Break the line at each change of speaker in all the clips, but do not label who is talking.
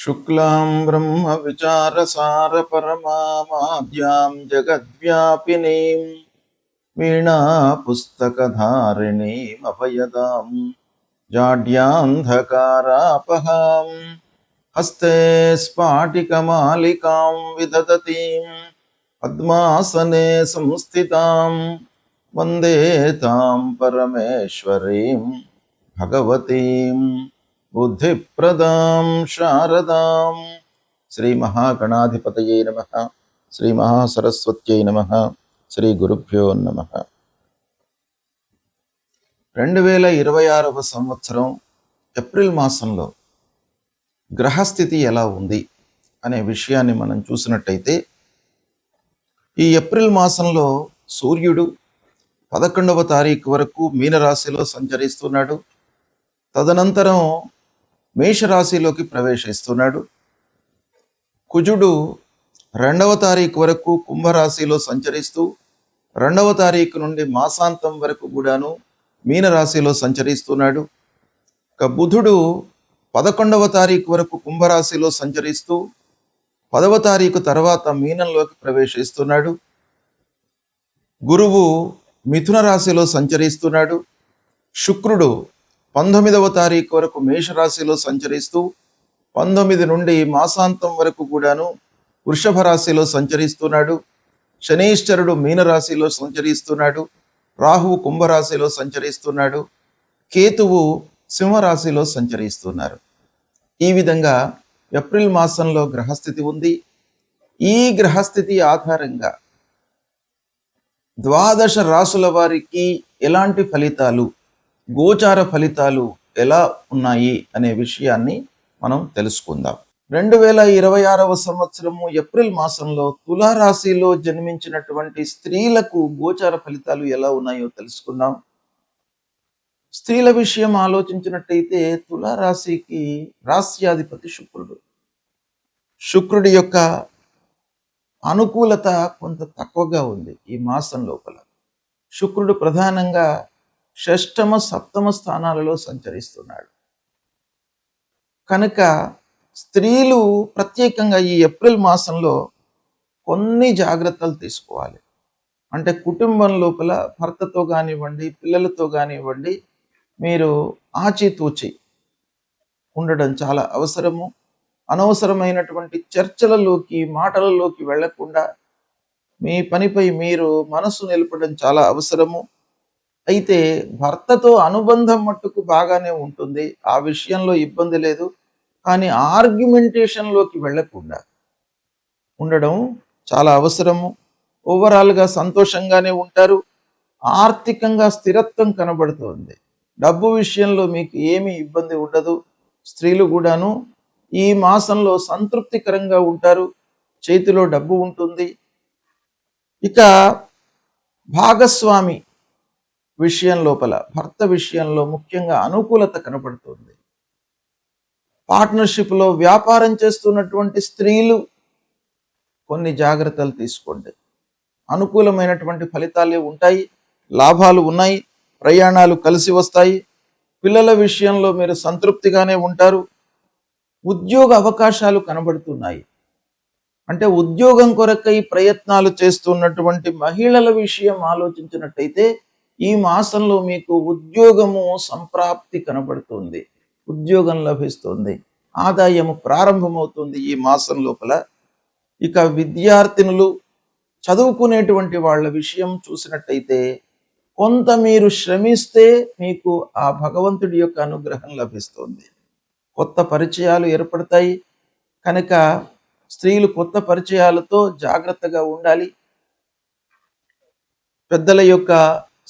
शुक्लां ब्रह्मविचारसारपरमामाद्यां जगद्व्यापिनीं वीणापुस्तकधारिणीमभयदां जाड्यान्धकारापहां हस्ते स्फाटिकमालिकां विदधतीं पद्मासने संस्थितां वन्दे तां परमेश्वरीं भगवतीं बुद्धिप्रदां शारदां శ్రీ మహాగణాధిపతయే నమః. శ్రీ మహాసరస్వత్యై నమః. శ్రీ గురుభ్యో నమః. 2026వ సంవత్సరం ఏప్రిల్ మాసంలో గ్రహస్థితి ఎలా ఉంది అనే విషయాన్ని మనం చూసినట్టయితే, ఈ ఏప్రిల్ మాసంలో సూర్యుడు 11వ తారీఖు వరకు మీనరాశిలో సంచరిస్తున్నాడు. తదనంతరం మేషరాశిలోకి ప్రవేశిస్తున్నాడు. కుజుడు 2వ తారీఖు వరకు కుంభరాశిలో సంచరిస్తూ 2వ తారీఖు నుండి మాసాంతం వరకు కూడాను మీనరాశిలో సంచరిస్తున్నాడు. ఇక బుధుడు 11వ తారీఖు వరకు కుంభరాశిలో సంచరిస్తూ 10వ తారీఖు తర్వాత మీనంలోకి ప్రవేశిస్తున్నాడు. గురువు మిథున రాశిలో సంచరిస్తున్నాడు. శుక్రుడు 19వ తారీఖు వరకు మేషరాశిలో సంచరిస్తూ 19 నుండి మాసాంతం వరకు కూడాను వృషభ రాశిలో సంచరిస్తున్నాడు. శనీశ్వరుడు మీనరాశిలో సంచరిస్తున్నాడు. రాహువు కుంభరాశిలో సంచరిస్తున్నాడు. కేతువు సింహరాశిలో సంచరిస్తున్నారు. ఈ విధంగా ఏప్రిల్ మాసంలో గ్రహస్థితి ఉంది. ఈ గ్రహస్థితి ఆధారంగా 12 రాసుల వారికి ఎలాంటి ఫలితాలు, గోచార ఫలితాలు ఎలా ఉన్నాయి అనే విషయాన్ని మనం తెలుసుకుందాం. 2026వ సంవత్సరము ఏప్రిల్ మాసంలో తులారాశిలో జన్మించినటువంటి స్త్రీలకు గోచార ఫలితాలు ఎలా ఉన్నాయో తెలుసుకుందాం. స్త్రీల విషయం ఆలోచించినట్టయితే తులారాశికి రాశ్యాధిపతి శుక్రుడు. శుక్రుడి యొక్క అనుకూలత కొంత తక్కువగా ఉంది ఈ మాసం లోపల. శుక్రుడు ప్రధానంగా 6వ, 7వ స్థానాలలో సంచరిస్తున్నాడు. కనుక స్త్రీలు ప్రత్యేకంగా ఈ ఏప్రిల్ మాసంలో కొన్ని జాగ్రత్తలు తీసుకోవాలి. అంటే కుటుంబం లోపల భర్తతో కానివ్వండి, పిల్లలతో కానివ్వండి, మీరు ఆచితూచి ఉండడం చాలా అవసరము. అనవసరమైనటువంటి చర్చలలోకి, మాటలలోకి వెళ్లకుండా మీ పనిపై మీరు మనసు నిలపడం చాలా అవసరము. అయితే భర్తతో అనుబంధం మట్టుకు బాగానే ఉంటుంది, ఆ విషయంలో ఇబ్బంది లేదు. కానీ ఆర్గ్యుమెంటేషన్లోకి వెళ్లకుండా ఉండడం చాలా అవసరము. ఓవరాల్గా సంతోషంగానే ఉంటారు. ఆర్థికంగా స్థిరత్వం కనబడుతోంది. డబ్బు విషయంలో మీకు ఏమీ ఇబ్బంది ఉండదు. స్త్రీలు కూడాను ఈ మాసంలో సంతృప్తికరంగా ఉంటారు. చేతిలో డబ్బు ఉంటుంది. ఇక భాగస్వామి విషయం లోపల, భర్త విషయంలో ముఖ్యంగా అనుకూలత కనబడుతుంది. పార్ట్నర్షిప్లో వ్యాపారం చేస్తున్నటువంటి స్త్రీలు కొన్ని జాగ్రత్తలు తీసుకోండి. అనుకూలమైనటువంటి ఫలితాలే ఉంటాయి, లాభాలు ఉన్నాయి, ప్రయాణాలు కలిసి వస్తాయి. పిల్లల విషయంలో మీరు సంతృప్తిగానే ఉంటారు. ఉద్యోగ అవకాశాలు కనబడుతున్నాయి. అంటే ఉద్యోగం కొరకై ప్రయత్నాలు చేస్తున్నటువంటి మహిళల విషయం ఆలోచించినట్టయితే ఈ మాసంలో మీకు ఉద్యోగము సంప్రాప్తి కనబడుతుంది. ఉద్యోగం లభిస్తుంది, ఆదాయము ప్రారంభమవుతుంది ఈ మాసం లోపల. ఇక విద్యార్థినులు, చదువుకునేటువంటి వాళ్ళ విషయం చూసినట్టయితే కొంత మీరు శ్రమిస్తే మీకు ఆ భగవంతుడి యొక్క అనుగ్రహం లభిస్తుంది. కొత్త పరిచయాలు ఏర్పడతాయి. కనుక స్త్రీలు కొత్త పరిచయాలతో జాగ్రత్తగా ఉండాలి. పెద్దల యొక్క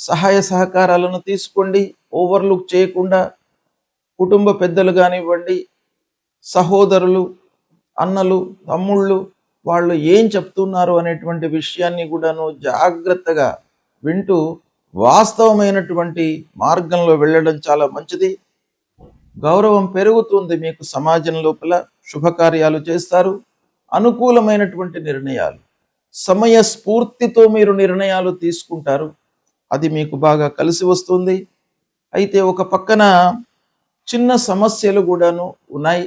సహాయ సహకారాలను తీసుకోండి, ఓవర్లుక్ చేయకుండా. కుటుంబ పెద్దలు కానివ్వండి, సహోదరులు, అన్నలు, తమ్ముళ్ళు, వాళ్ళు ఏం చెప్తున్నారు అనేటువంటి విషయాన్ని కూడాను జాగ్రత్తగా వింటూ వాస్తవమైనటువంటి మార్గంలో వెళ్ళడం చాలా మంచిది. గౌరవం పెరుగుతుంది మీకు సమాజం లోపల. శుభకార్యాలు చేస్తారు. అనుకూలమైనటువంటి నిర్ణయాలు, సమయ స్ఫూర్తితో మీరు నిర్ణయాలు తీసుకుంటారు. అది మీకు బాగా కలిసి వస్తుంది. అయితే ఒక పక్కన చిన్న సమస్యలు కూడాను ఉన్నాయి.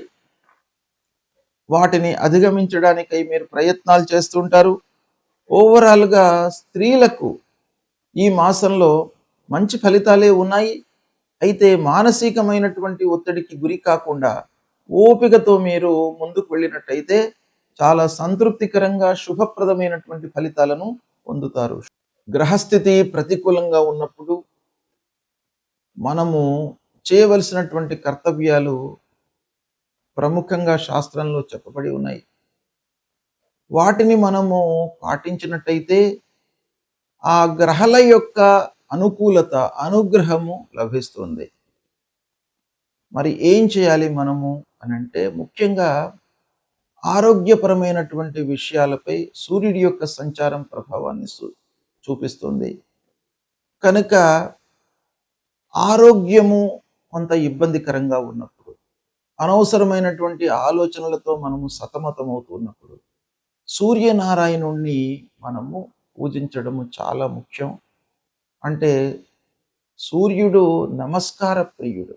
వాటిని అధిగమించడానికై మీరు ప్రయత్నాలు చేస్తుంటారు. ఓవరాల్గా స్త్రీలకు ఈ మాసంలో మంచి ఫలితాలే ఉన్నాయి. అయితే మానసికమైనటువంటి ఒత్తిడికి గురి కాకుండా ఓపికతో మీరు ముందుకు వెళ్ళినట్టయితే చాలా సంతృప్తికరంగా శుభప్రదమైనటువంటి ఫలితాలను పొందుతారు. గ్రహస్థితి ప్రతికూలంగా ఉన్నప్పుడు మనము చేయవలసినటువంటి కర్తవ్యాలు ప్రముఖంగా శాస్త్రంలో చెప్పబడి ఉన్నాయి. వాటిని మనము పాటించినట్టయితే ఆ గ్రహాల యొక్క అనుకూలత, అనుగ్రహము లభిస్తుంది. మరి ఏం చేయాలి మనము అని అంటే, ముఖ్యంగా ఆరోగ్యపరమైనటువంటి విషయాలపై సూర్యుడి యొక్క సంచారం ప్రభావాన్ని చూపిస్తుంది. కనుక ఆరోగ్యము కొంత ఇబ్బందికరంగా ఉన్నప్పుడు, అనవసరమైనటువంటి ఆలోచనలతో మనము సతమతమవుతున్నప్పుడు సూర్యనారాయణుణ్ణి మనము పూజించడము చాలా ముఖ్యం. అంటే సూర్యుడు నమస్కార ప్రియుడు.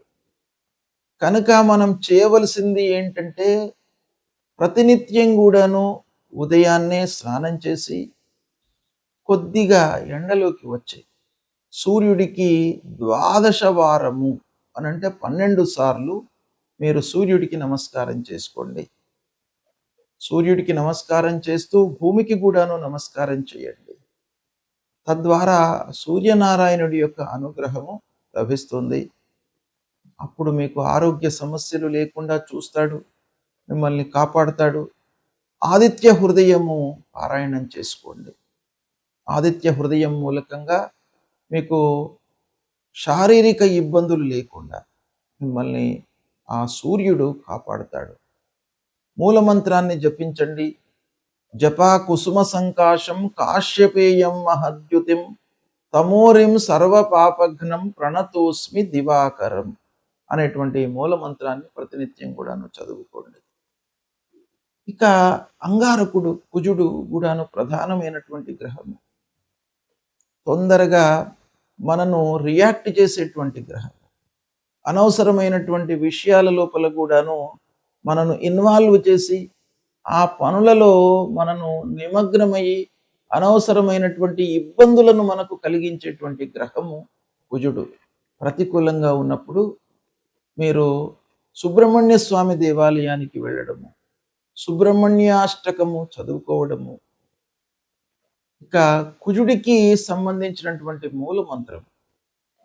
కనుక మనం చేయవలసింది ఏంటంటే, ప్రతినిత్యం కూడాను ఉదయాన్నే స్నానం చేసి కొద్దిగా ఎండలోకి వచ్చి సూర్యుడికి 12 వారము అనంటే 12 సార్లు మీరు సూర్యుడికి నమస్కారం చేసుకోండి. సూర్యుడికి నమస్కారం చేస్తూ భూమికి కూడాను నమస్కారం చేయండి. తద్వారా సూర్యనారాయణుడి యొక్క అనుగ్రహము లభిస్తుంది. అప్పుడు మీకు ఆరోగ్య సమస్యలు లేకుండా చూస్తాడు, మిమ్మల్ని కాపాడుతాడు. ఆదిత్య హృదయము పారాయణం చేసుకోండి. ఆదిత్య హృదయం మూలకంగా మీకు శారీరక ఇబ్బందులు లేకుండా మిమ్మల్ని ఆ సూర్యుడు కాపాడుతాడు. మూలమంత్రాన్ని జపించండి. జపా కుసుమ సంకాశం కాశ్యపేయం మహద్యుతిం తమోరిం సర్వపాపఘ్నం ప్రణతోస్మి దివాకరం అనేటువంటి మూలమంత్రాన్ని ప్రతినిత్యం కూడాను చదువుకోండి. ఇక అంగారకుడు, కుజుడు కూడాను ప్రధానమైనటువంటి గ్రహము. తొందరగా మనను రియాక్ట్ చేసేటువంటి గ్రహం. అనవసరమైనటువంటి విషయాల లోపల కూడాను మనను ఇన్వాల్వ్ చేసి ఆ పనులలో మనను నిమగ్నమయ్యి అనవసరమైనటువంటి ఇబ్బందులను మనకు కలిగించేటువంటి గ్రహము కుజుడు. ప్రతికూలంగా ఉన్నప్పుడు మీరు సుబ్రహ్మణ్య స్వామి దేవాలయానికి వెళ్ళడము, సుబ్రహ్మణ్యాష్టకము చదువుకోవడము. ఇక కుజుడికి సంబంధించినటువంటి మూల మంత్రం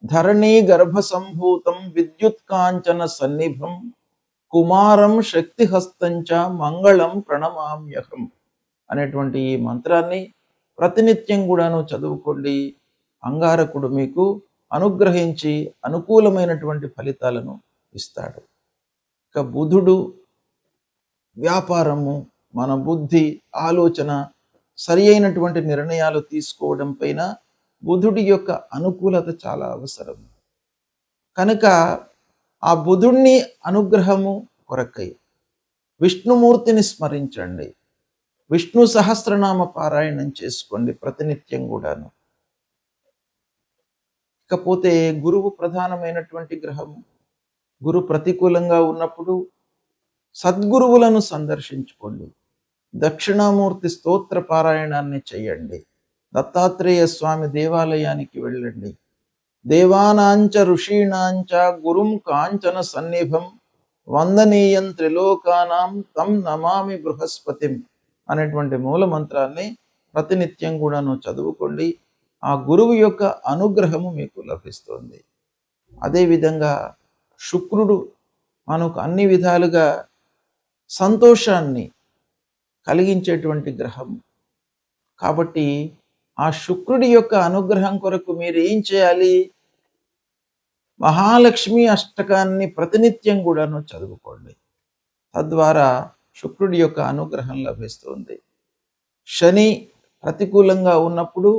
ధరణీ గర్భ సంభూతం విద్యుత్కాంచన సన్నిభం కుమారం శక్తిహస్తంచ మంగళం ప్రణమామ్యహం అనేటువంటి ఈ మంత్రాన్ని ప్రతినిత్యం కూడాను చదువుకోండి. అంగారకుడు మీకు అనుగ్రహించి అనుకూలమైనటువంటి ఫలితాలను ఇస్తాడు. ఇక బుధుడు వ్యాపారము, మన బుద్ధి, ఆలోచన, సరి అయినటువంటి నిర్ణయాలు తీసుకోవడం పైన బుధుడి యొక్క అనుకూలత చాలా అవసరం. కనుక ఆ బుధుడిని అనుగ్రహము కొరకై విష్ణుమూర్తిని స్మరించండి. విష్ణు సహస్రనామ పారాయణం చేసుకోండి ప్రతినిత్యం కూడాను. ఇకపోతే గురువు ప్రధానమైనటువంటి గ్రహము. గురు ప్రతికూలంగా ఉన్నప్పుడు సద్గురువులను సందర్శించుకోండి. దక్షిణామూర్తి స్తోత్ర పారాయణాన్ని చేయండి. దత్తాత్రేయ స్వామి దేవాలయానికి వెళ్ళండి. దేవానాంచ ఋషీణాంచ గురుం కాంచన సన్నిభం వందనీయం త్రిలోకానాం తం నమామి బృహస్పతిం అనేటువంటి మూల మంత్రాన్ని ప్రతినిత్యం కూడాను చదువుకోండి. ఆ గురువు యొక్క అనుగ్రహము మీకు లభిస్తుంది. అదేవిధంగా శుక్రుడు మనకు అన్ని విధాలుగా సంతోషాన్ని కలిగించేటువంటి గ్రహం. కాబట్టి ఆ శుక్రుడి యొక్క అనుగ్రహం కొరకు మీరు ఏం చేయాలి? మహాలక్ష్మి అష్టకాన్ని ప్రతినిత్యం కూడాను చదువుకోండి. తద్వారా శుక్రుడి యొక్క అనుగ్రహం లభిస్తుంది. శని ప్రతికూలంగా ఉన్నప్పుడు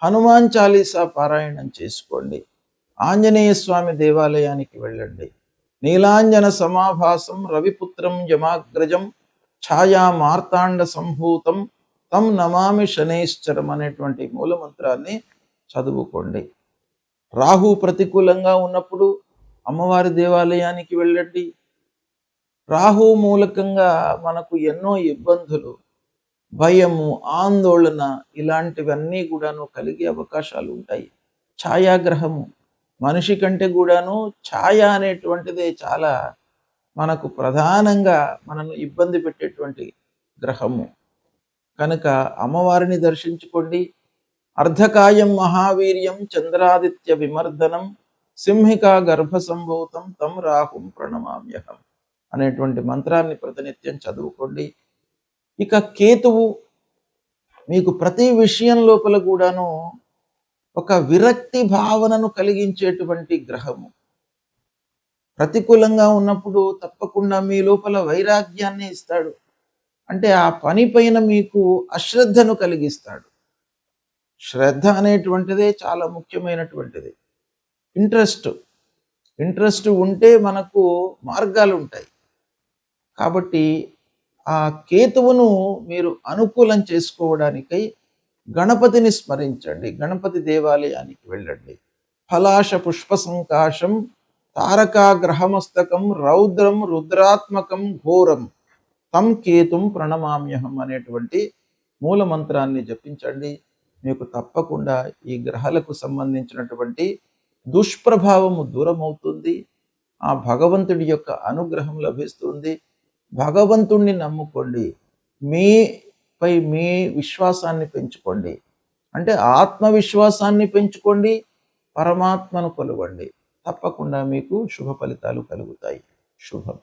హనుమాన్ చాలీసా పారాయణం చేసుకోండి. ఆంజనేయ స్వామి దేవాలయానికి వెళ్ళండి. నీలాంజన సమాభాసం రవిపుత్రం యమాగ్రజం ఛాయా మార్తాండ సంభూతం తం నమామి శనైశ్చరం అనేటువంటి మూలమంత్రాన్ని చదువుకోండి. రాహు ప్రతికూలంగా ఉన్నప్పుడు అమ్మవారి దేవాలయానికి వెళ్ళండి. రాహు మూలకంగా మనకు ఎన్నో ఇబ్బందులు, భయము, ఆందోళన ఇలాంటివన్నీ కూడాను కలిగే అవకాశాలు ఉంటాయి. ఛాయాగ్రహము మనిషి కంటే కూడాను ఛాయ అనేటువంటిదే చాలా మనకు ప్రధానంగా మనను ఇబ్బంది పెట్టేటువంటి గ్రహము. కనుక అమ్మవారిని దర్శించుకోండి. అర్ధకాయం మహావీర్యం చంద్రాదిత్య విమర్దనం సింహికా గర్భ సంభూతం తం రాహుం ప్రణమామ్యహం అనేటువంటి మంత్రాన్ని ప్రతినిత్యం చదువుకోండి. ఇక కేతువు మీకు ప్రతి విషయం లోపల కూడాను ఒక విరక్తి భావనను కలిగించేటువంటి గ్రహము. ప్రతికూలంగా ఉన్నప్పుడు తప్పకుండా మీ లోపల వైరాగ్యాన్ని ఇస్తాడు. అంటే ఆ పని పైన మీకు అశ్రద్ధను కలిగిస్తాడు. శ్రద్ధ అనేటువంటిదే చాలా ముఖ్యమైనటువంటిది. ఇంట్రెస్ట్ ఉంటే మనకు మార్గాలు ఉంటాయి. కాబట్టి ఆ కేతువును మీరు అనుకూలం చేసుకోవడానికై గణపతిని స్మరించండి. గణపతి దేవాలయానికి వెళ్ళండి. ఫలాశ పుష్ప సంకాశం తారకాగ్రహమస్తకం రౌద్రం రుద్రాత్మకం ఘోరం తం కేతుం ప్రణమామ్యహం అనేటువంటి మూల మంత్రాన్ని జపించండి. మీకు తప్పకుండా ఈ గ్రహాలకు సంబంధించినటువంటి దుష్ప్రభావము దూరమవుతుంది. ఆ భగవంతుడి యొక్క అనుగ్రహం లభిస్తుంది. భగవంతుణ్ణి నమ్ముకోండి. మీపై మీ విశ్వాసాన్ని పెంచుకోండి. అంటే ఆత్మవిశ్వాసాన్ని పెంచుకోండి, పరమాత్మను కొలవండి. తప్పకుండా మీకు శుభ ఫలితాలు కలుగుతాయి. శుభం.